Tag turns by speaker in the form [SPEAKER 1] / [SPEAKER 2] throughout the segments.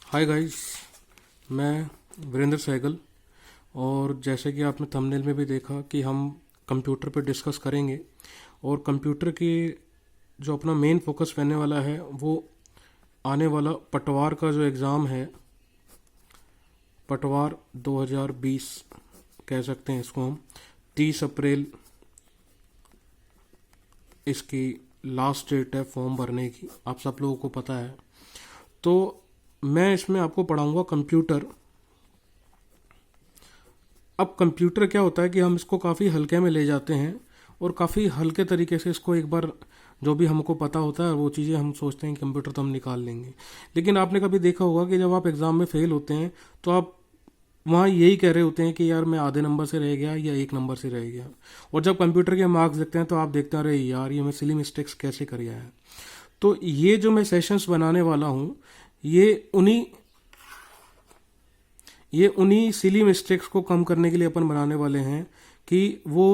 [SPEAKER 1] Hi guys, मैं वीरेंद्र सहगल। और जैसे कि आपने थंबनेल में भी देखा कि हम कंप्यूटर पर डिस्कस करेंगे। और कंप्यूटर की जो अपना मेन फोकस रहने वाला है वो आने वाला पटवार का जो एग्ज़ाम है, पटवार 2020 कह सकते हैं इसको हम। 30 अप्रैल इसकी लास्ट डेट है फॉर्म भरने की, आप सब लोगों को पता है। तो मैं इसमें आपको पढ़ाऊंगा कंप्यूटर। अब कंप्यूटर क्या होता है कि हम इसको काफ़ी हल्के में ले जाते हैं और काफ़ी हल्के तरीके से इसको एक बार जो भी हमको पता होता है वो चीज़ें हम सोचते हैं कि कंप्यूटर तो हम निकाल लेंगे। लेकिन आपने कभी देखा होगा कि जब आप एग्ज़ाम में फेल होते हैं तो आप वहाँ यही कह रहे होते हैं कि यार मैं आधे नंबर से रह गया या एक नंबर से रह गया। और जब कंप्यूटर के मार्क्स देखते हैं तो आप देखते हैं अरे यार ये मैं सिली मिस्टेक्स कैसे कर गया है। तो ये जो मैं सेशंस बनाने वाला हूँ ये उन्हीं ये उन्हीं सिली मिस्टेक्स को कम करने के लिए अपन बनाने वाले हैं कि वो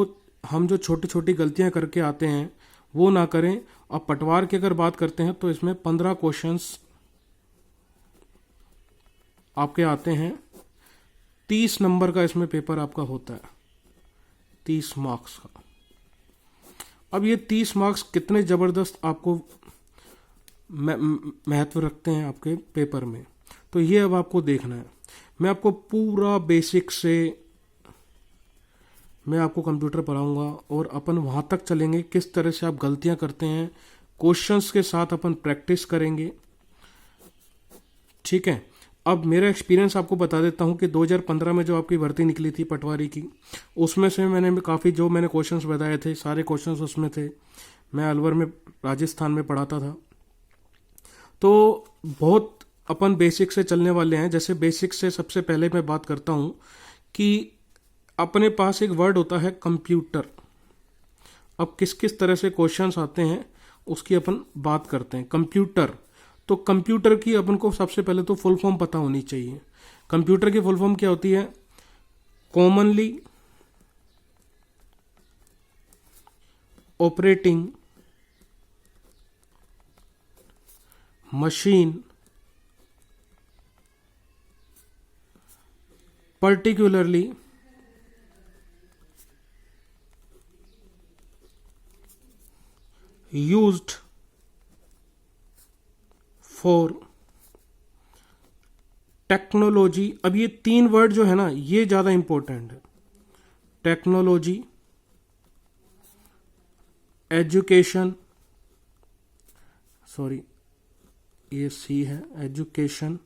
[SPEAKER 1] हम जो छोटी छोटी गलतियां करके आते हैं वो ना करें। अब पटवार की अगर बात करते हैं तो इसमें 15 क्वेश्चंस आपके आते हैं। 30 नंबर का इसमें पेपर आपका होता है, 30 मार्क्स का। अब ये 30 मार्क्स कितने ज़बरदस्त आपको महत्व रखते हैं आपके पेपर में, तो ये अब आपको देखना है। मैं आपको पूरा बेसिक से मैं आपको कंप्यूटर पढ़ाऊंगा और अपन वहाँ तक चलेंगे किस तरह से आप गलतियाँ करते हैं। क्वेश्चंस के साथ अपन प्रैक्टिस करेंगे, ठीक है। अब मेरा एक्सपीरियंस आपको बता देता हूँ कि 2015 में जो आपकी भर्ती निकली थी पटवारी की, उसमें से मैंने काफ़ी जो मैंने क्वेश्चंस बताए थे सारे क्वेश्चंस उसमें थे। मैं अलवर में राजस्थान में पढ़ाता था। तो बहुत अपन बेसिक से चलने वाले हैं। जैसे बेसिक से सबसे पहले मैं बात करता हूं कि अपने पास एक वर्ड होता है कंप्यूटर। अब किस किस तरह से क्वेश्चंस आते हैं उसकी अपन बात करते हैं। कंप्यूटर, तो कंप्यूटर की अपन को सबसे पहले तो फुल फॉर्म पता होनी चाहिए। कंप्यूटर की फुल फॉर्म क्या होती है? Commonly operating machine particularly used for technology. अब ये 3 वर्ड जो है ना ये ज़्यादा इंपॉर्टेंट है। टेक्नोलॉजी, एजुकेशन, सॉरी ये सी है, एजुकेशन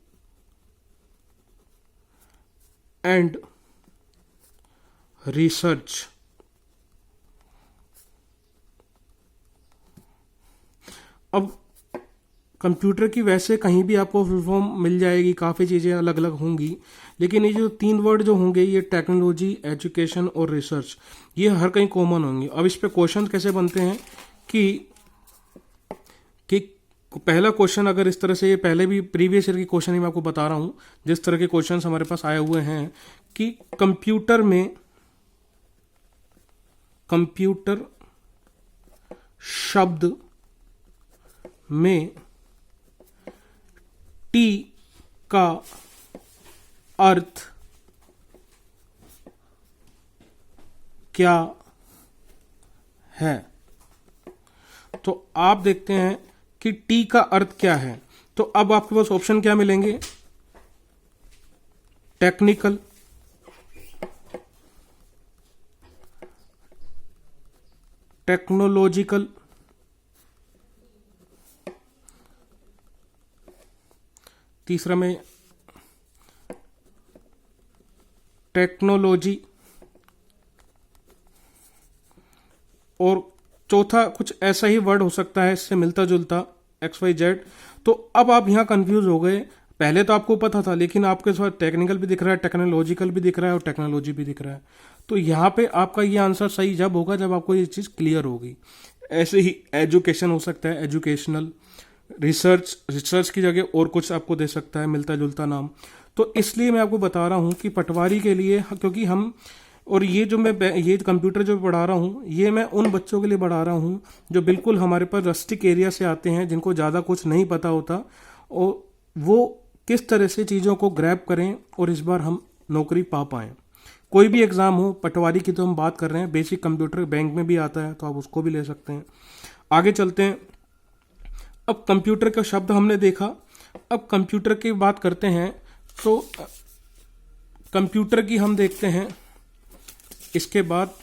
[SPEAKER 1] एंड रिसर्च। अब कंप्यूटर की वैसे कहीं भी आपको फुल फॉर्म मिल जाएगी, काफ़ी चीज़ें अलग अलग होंगी, लेकिन ये जो 3 वर्ड जो होंगे ये टेक्नोलॉजी, एजुकेशन और रिसर्च, ये हर कहीं कॉमन होंगे। अब इस पे क्वेश्चन कैसे बनते हैं कि पहला क्वेश्चन अगर इस तरह से, ये पहले भी प्रीवियस ईयर के क्वेश्चन ही मैं आपको बता रहा हूं जिस तरह के क्वेश्चंस हमारे पास आए हुए हैं कि कंप्यूटर शब्द में टी का अर्थ क्या है। तो आप देखते हैं कि टी का अर्थ क्या है। तो अब आपके पास ऑप्शन क्या मिलेंगे? टेक्निकल, टेक्नोलॉजिकल, तीसरा में टेक्नोलॉजी, और चौथा कुछ ऐसा ही वर्ड हो सकता है इससे मिलता जुलता, XYZ। तो अब आप यहां कंफ्यूज हो गए। पहले तो आपको पता था, लेकिन आपके साथ टेक्निकल भी दिख रहा है, टेक्नोलॉजिकल भी दिख रहा है और टेक्नोलॉजी भी दिख रहा है। तो यहाँ पे आपका ये आंसर सही जब होगा जब आपको ये चीज़ क्लियर होगी। ऐसे ही एजुकेशन हो सकता है, एजुकेशनल। रिसर्च की जगह और कुछ आपको दे सकता है मिलता जुलता नाम। तो इसलिए मैं आपको बता रहा हूँ कि पटवारी के लिए, क्योंकि हम, और ये जो मैं ये कंप्यूटर जो पढ़ा रहा हूँ ये मैं उन बच्चों के लिए पढ़ा रहा हूँ जो बिल्कुल हमारे पास रस्टिक एरिया से आते हैं, जिनको ज़्यादा कुछ नहीं पता होता, और वो किस तरह से चीज़ों को ग्रैब करें और इस बार हम नौकरी पा पाएँ। कोई भी एग्ज़ाम हो, पटवारी की तो हम बात कर रहे हैं, बेसिक कंप्यूटर बैंक में भी आता है तो आप उसको भी ले सकते हैं। आगे चलते हैं। अब कंप्यूटर का शब्द हमने देखा, अब कंप्यूटर की बात करते हैं। तो कंप्यूटर की हम देखते हैं। इसके बाद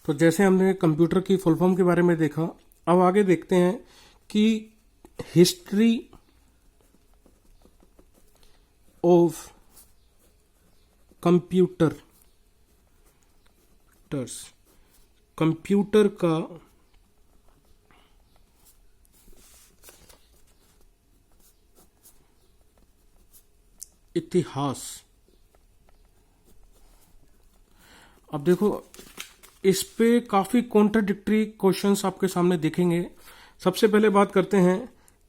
[SPEAKER 1] तो जैसे हमने कंप्यूटर की फुल फॉर्म के बारे में देखा, अब आगे देखते हैं कि हिस्ट्री ऑफ कंप्यूटर्स, कंप्यूटर का इतिहास। अब देखो, इस पे काफ़ी कॉन्ट्राडिक्टरी क्वेश्चंस आपके सामने दिखेंगे। सबसे पहले बात करते हैं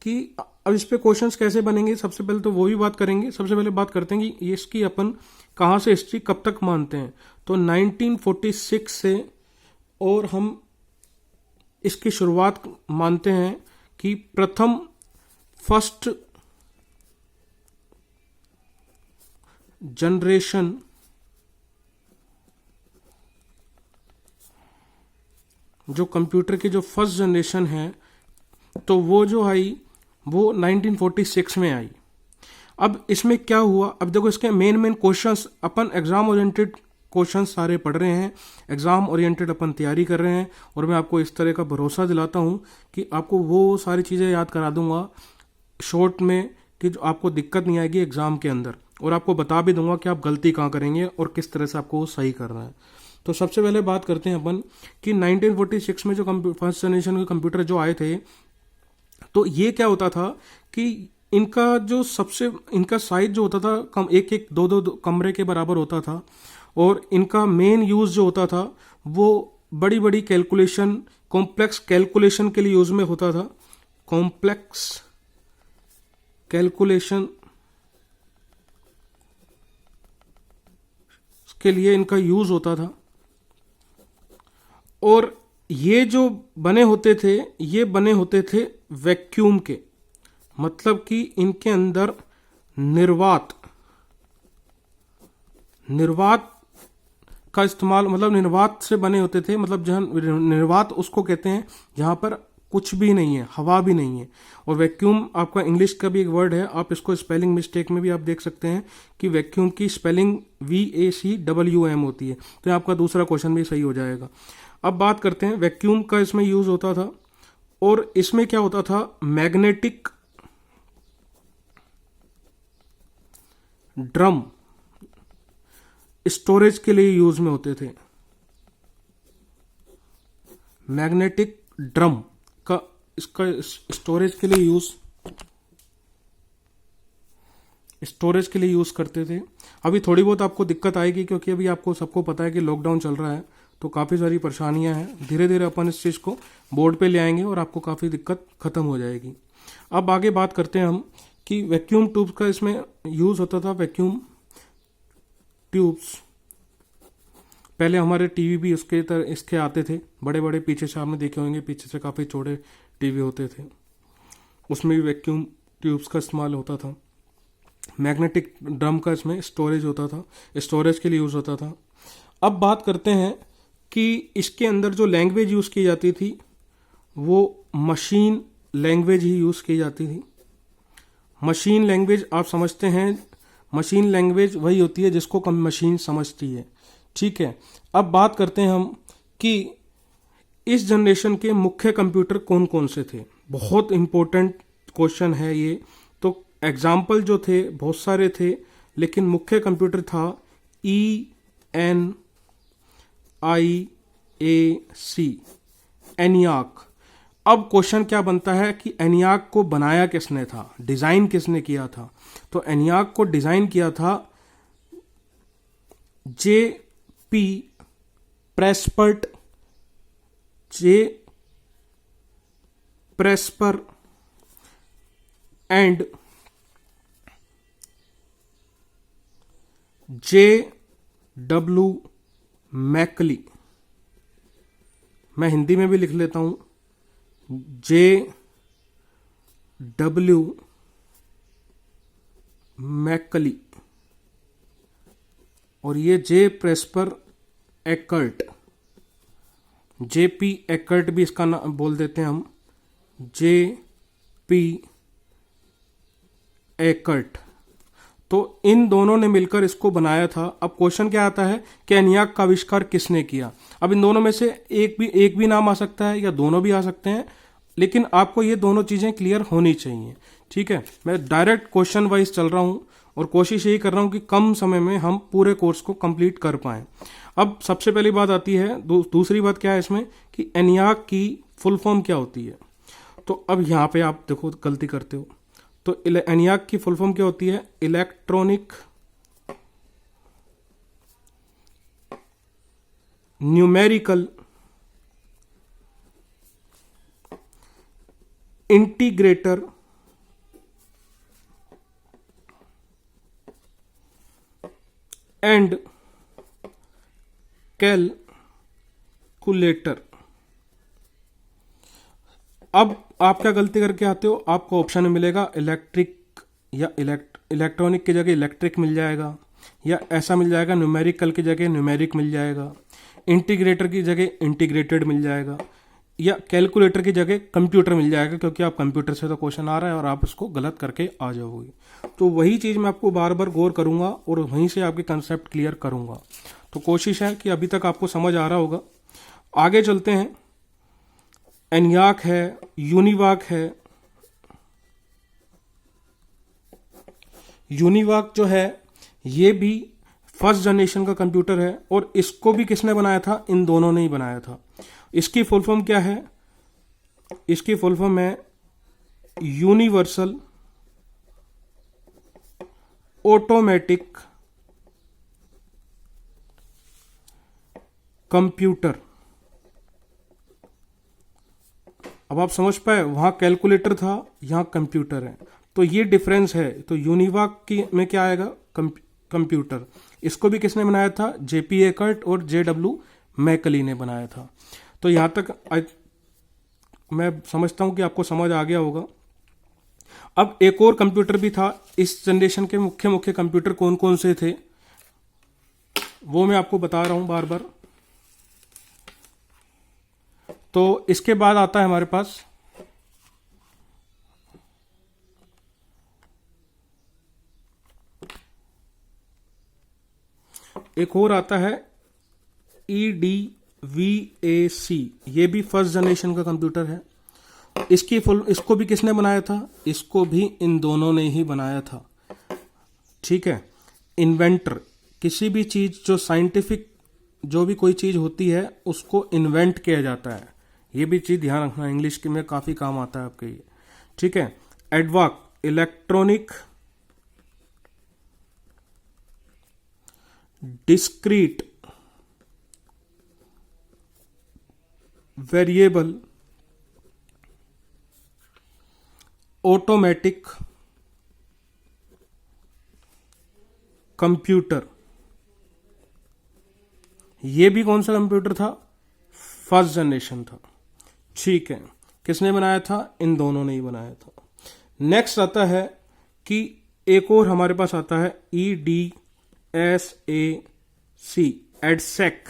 [SPEAKER 1] कि अब इस पे क्वेश्चंस कैसे बनेंगे। सबसे पहले तो वो भी बात करेंगे। सबसे पहले बात करते हैं कि इसकी अपन कहाँ से हिस्ट्री कब तक मानते हैं। तो 1946 से, और हम इसकी शुरुआत मानते हैं कि फर्स्ट जनरेशन जो कंप्यूटर की जो फर्स्ट जनरेशन है, तो वो जो आई वो 1946 में आई। अब इसमें क्या हुआ, अब देखो इसके मेन क्वेश्चंस, अपन एग्जाम ओरिएंटेड क्वेश्चंस सारे पढ़ रहे हैं, एग्जाम ओरिएंटेड अपन तैयारी कर रहे हैं, और मैं आपको इस तरह का भरोसा दिलाता हूं कि आपको वो सारी चीज़ें याद करा दूंगा शॉर्ट में कि जो आपको दिक्कत नहीं आएगी एग्जाम के अंदर, और आपको बता भी दूंगा कि आप गलती कहाँ करेंगे और किस तरह से आपको वो सही करना है। तो सबसे पहले बात करते हैं अपन कि 1946 में जो फर्स्ट जनरेशन के कंप्यूटर जो आए थे, तो ये क्या होता था कि इनका जो सबसे इनका साइज जो होता था कम, एक एक दो दो कमरे के बराबर होता था, और इनका मेन यूज जो होता था वो बड़ी बड़ी कैलकुलेशन, कॉम्प्लेक्स कैलकुलेशन के लिए यूज में होता था। कॉम्प्लेक्स कैलकुलेशन के लिए इनका यूज होता था। और ये जो बने होते थे, ये बने होते थे वैक्यूम के, मतलब कि इनके अंदर निर्वात का इस्तेमाल, मतलब निर्वात से बने होते थे। मतलब जहां निर्वात उसको कहते हैं जहां पर कुछ भी नहीं है, हवा भी नहीं है। और वैक्यूम आपका इंग्लिश का भी एक वर्ड है, आप इसको स्पेलिंग मिस्टेक में भी आप देख सकते हैं कि वैक्यूम की स्पेलिंग VACWM होती है। तो आपका दूसरा क्वेश्चन भी सही हो जाएगा। अब बात करते हैं, वैक्यूम का इसमें यूज होता था, और इसमें क्या होता था, मैग्नेटिक ड्रम स्टोरेज के लिए यूज में होते थे। मैग्नेटिक ड्रम का इसका स्टोरेज के लिए यूज करते थे। अभी थोड़ी बहुत आपको दिक्कत आएगी क्योंकि अभी आपको सबको पता है कि लॉकडाउन चल रहा है, तो काफ़ी सारी परेशानियां हैं। धीरे धीरे अपन इस चीज़ को बोर्ड पे ले आएंगे और आपको काफ़ी दिक्कत खत्म हो जाएगी। अब आगे बात करते हैं हम कि वैक्यूम ट्यूब्स का इसमें यूज़ होता था। वैक्यूम ट्यूब्स पहले हमारे टीवी भी उसके तरह इसके आते थे, बड़े बड़े, पीछे से आपने देखे होंगे, पीछे से काफ़ी चौड़े टीवी होते थे, उसमें भी वैक्यूम ट्यूब्स का इस्तेमाल होता था। मैग्नेटिक ड्रम का इसमें स्टोरेज होता था, स्टोरेज के लिए यूज़ होता था। अब बात करते हैं कि इसके अंदर जो लैंग्वेज यूज़ की जाती थी वो मशीन लैंग्वेज ही यूज़ की जाती थी। मशीन लैंग्वेज आप समझते हैं, मशीन लैंग्वेज वही होती है जिसको कम मशीन समझती है, ठीक है। अब बात करते हैं हम कि इस जनरेशन के मुख्य कंप्यूटर कौन कौन से थे। बहुत इंपॉर्टेंट क्वेश्चन है ये। तो एग्जाम्पल जो थे बहुत सारे थे, लेकिन मुख्य कंप्यूटर था ENIAC, एनियाक। अब क्वेश्चन क्या बनता है कि एनियाक को बनाया किसने था, डिजाइन किसने किया था। तो एनियाक को डिजाइन किया था J.P. Presper, and J.W. Mauchly. मैं हिंदी में भी लिख लेता हूं, जे डब्ल्यू मैकली, और ये जे प्रेस्पर एकर्ट, जेपी एकर्ट भी इसका नाम बोल देते हैं हम, जे पी एकर्ट। तो इन दोनों ने मिलकर इसको बनाया था। अब क्वेश्चन क्या आता है कि एनियाक का आविष्कार किसने किया। अब इन दोनों में से एक भी नाम आ सकता है या दोनों भी आ सकते हैं, लेकिन आपको ये दोनों चीजें क्लियर होनी चाहिए। ठीक है, मैं डायरेक्ट क्वेश्चन वाइज चल रहा हूं और कोशिश यही कर रहा हूं कि कम समय में हम पूरे कोर्स को कंप्लीट कर पाएं। अब सबसे पहली बात आती है, दूसरी बात क्या है इसमें कि एनियाक की फुल फॉर्म क्या होती है। तो अब यहां पे आप देखो गलती करते हो। तो एनियाक की फुल फॉर्म क्या होती है, electronic numerical integrator and calculator. अब आप क्या गलती करके आते हो, आपको ऑप्शन में मिलेगा इलेक्ट्रिक या इलेक्ट्रॉनिक की जगह इलेक्ट्रिक मिल जाएगा, या ऐसा मिल जाएगा न्यूमेरिकल की जगह न्यूमेरिक मिल जाएगा, इंटीग्रेटर की जगह इंटीग्रेटेड मिल जाएगा, या कैलकुलेटर की जगह कंप्यूटर मिल जाएगा, क्योंकि आप कंप्यूटर से तो क्वेश्चन आ रहा है और आप इसको गलत करके आ जाओगे। तो वही चीज़ मैं आपको बार बार गौर करूंगा और वहीं से आपके कंसेप्ट क्लियर करूंगा। तो कोशिश है कि अभी तक आपको समझ आ रहा होगा। आगे चलते हैं। एनियाक है, यूनिवाक है। यूनिवाक जो है ये भी फर्स्ट जनरेशन का कंप्यूटर है, और इसको भी किसने बनाया था, इन दोनों ने ही बनाया था। इसकी फुल फॉर्म क्या है, इसकी फुल फॉर्म है यूनिवर्सल ऑटोमेटिक कंप्यूटर। अब आप समझ पाए, वहां कैलकुलेटर था, यहां कंप्यूटर है, तो ये डिफरेंस है। तो यूनिवाक की में क्या आएगा, कंप्यूटर। इसको भी किसने बनाया था, जेपी एकर्ट और जे डब्ल्यू मैकली ने बनाया था। तो यहां तक मैं समझता हूं कि आपको समझ आ गया होगा। अब एक और कंप्यूटर भी था। इस जनरेशन के मुख्य मुख्य कंप्यूटर कौन कौन से थे वो मैं आपको बता रहा हूं बार बार। तो इसके बाद आता है हमारे पास एक और आता है EDVAC। ये भी फर्स्ट जनरेशन का कंप्यूटर है। इसको भी किसने बनाया था, इसको भी इन दोनों ने ही बनाया था। ठीक है, इन्वेंटर, किसी भी चीज जो साइंटिफिक जो भी कोई चीज होती है उसको इन्वेंट किया जाता है। ये भी चीज ध्यान रखना, इंग्लिश के में काफी काम आता है आपके ये। ठीक है, EDVAC, electronic discrete variable automatic computer. ये भी कौन सा कंप्यूटर था, फर्स्ट जनरेशन था। ठीक है, किसने बनाया था, इन दोनों ने ही बनाया था। नेक्स्ट आता है कि एक और हमारे पास आता है EDSAC, एडसेक।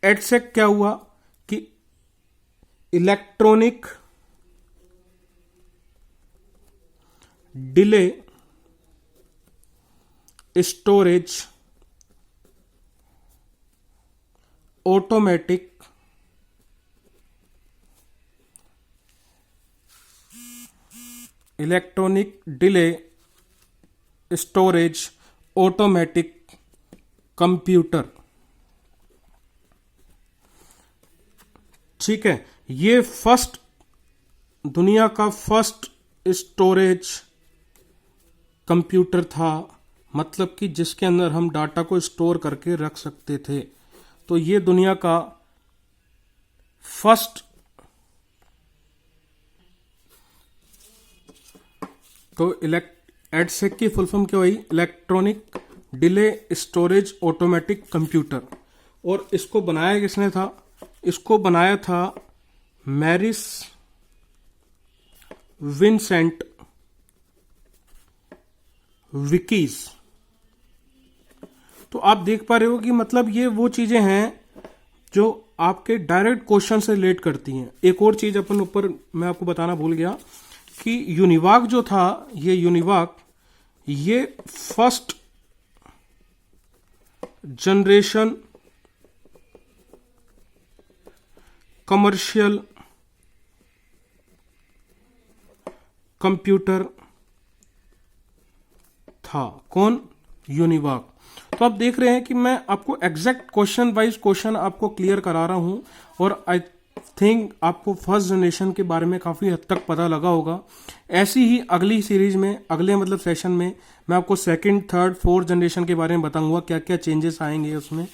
[SPEAKER 1] एडसेक क्या हुआ कि electronic delay storage automatic electronic delay storage automatic computer. ठीक है, ये दुनिया का फर्स्ट स्टोरेज कंप्यूटर था, मतलब कि जिसके अंदर हम डाटा को स्टोर करके रख सकते थे। तो ये दुनिया का फर्स्ट, तो एडसेक की फुल फॉर्म क्या हुई, electronic delay storage automatic computer. और इसको बनाया किसने था, इसको बनाया था मैरिस विंसेंट विकीज। तो आप देख पा रहे हो कि मतलब ये वो चीजें हैं जो आपके डायरेक्ट क्वेश्चन से रिलेट करती हैं। एक और चीज अपन ऊपर मैं आपको बताना भूल गया कि यूनिवाक जो था, ये यूनिवाक ये फर्स्ट जनरेशन कमर्शियल कंप्यूटर था। कौन? यूनिवाक। तो आप देख रहे हैं कि मैं आपको एग्जैक्ट क्वेश्चन वाइज क्वेश्चन आपको क्लियर करा रहा हूं और आई थिंक आपको फर्स्ट जनरेशन के बारे में काफी हद तक पता लगा होगा। ऐसी ही अगली सीरीज में, अगले मतलब सेशन में मैं आपको सेकंड, थर्ड, फोर्थ जनरेशन के बारे में बताऊंगा क्या क्या चेंजेस आएंगे उसमें।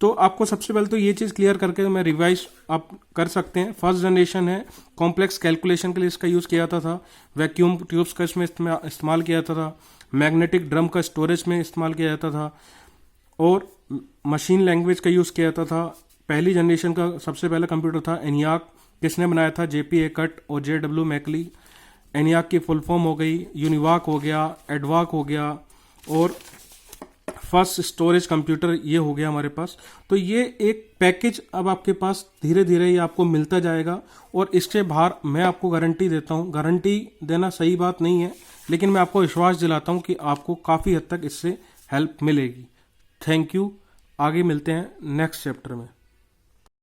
[SPEAKER 1] तो आपको सबसे पहले तो ये चीज क्लियर करके मैं रिवाइज आप कर सकते हैं। फर्स्ट जनरेशन है, कॉम्प्लेक्स कैलकुलेशन के लिए इसका यूज किया था। वैक्यूम ट्यूब्स का इसमें इस्तेमाल किया जाता था। मैग्नेटिक ड्रम का स्टोरेज में इस्तेमाल किया जाता था और मशीन लैंग्वेज का यूज किया जाता था। पहली जनरेशन का सबसे पहला कंप्यूटर था एनियाक। किसने बनाया था? जेपी एकट और जेडब्ल्यू मैकली। एनियाक की फुल फॉर्म हो गई, यूनिवाक हो गया, एडवाक हो गया और फर्स्ट स्टोरेज कंप्यूटर ये हो गया हमारे पास। तो ये एक पैकेज अब आपके पास धीरे धीरे ये आपको मिलता जाएगा और इसके बाहर मैं आपको गारंटी देता हूँ। गारंटी देना सही बात नहीं है, लेकिन मैं आपको विश्वास दिलाता हूँ कि आपको काफ़ी हद तक इससे हेल्प मिलेगी। Thank you. आगे मिलते हैं नेक्स्ट चैप्टर में।